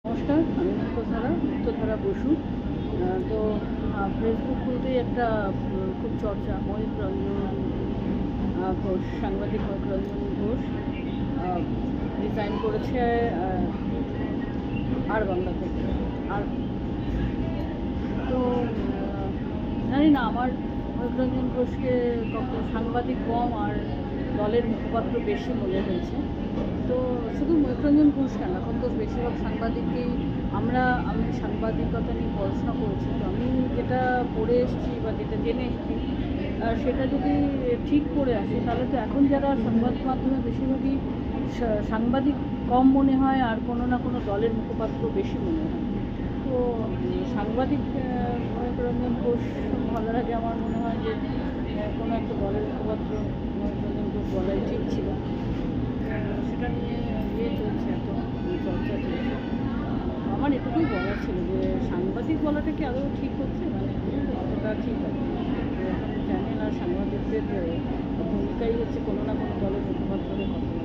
নমস্কার, আমি মুক্তধারা বসু। তো ফেসবুক খুলতেই একটা খুব চর্চা মহিত রঞ্জন ঘোষ, সাংবাদিক মহিত রঞ্জন ঘোষ রিজাইন করেছে আর বাংলা থেকে। আর তো জানি না, আমার মহিত রঞ্জন ঘোষকে কখনো সাংবাদিক কম আর দলের মুখপাত্র বেশি মনে হয়েছে। তো শুধু মহিতরঞ্জন ঘোষ কেন, এখন তো বেশিরভাগ সাংবাদিককেই আমি সাংবাদিকতা নিয়ে পড়াশোনা করেছি, তো আমি যেটা পড়ে এসেছি বা যেটা জেনে এসেছি সেটা যদি ঠিক করে আসে, তাহলে তো এখন যারা সংবাদ মাধ্যমে বেশিরভাগই সাংবাদিক কম মনে হয় আর কোনো না কোনো দলের মুখপাত্র বেশি মনে হয়। তো সাংবাদিক মহিতরঞ্জন ঘোষ বলার আগে আমার মনে হয় যে কোনো একটা দলের মুখপাত্র মহিতরঞ্জন ঘোষ বলাই ঠিক ছিল। সেটা নিয়ে চলছে, এত চর্চা চলছে। আমার এটুকুই বলার ছিল যে সাংবাদিক বলাটা কি আদৌ ঠিক হচ্ছে, মানে কতটা ঠিক আছে। এখন চ্যানেল আর সাংবাদিকদের ভূমিকাই হচ্ছে কোনো না কোনো দলের মুখপাত্র হয়ে কথা বলা।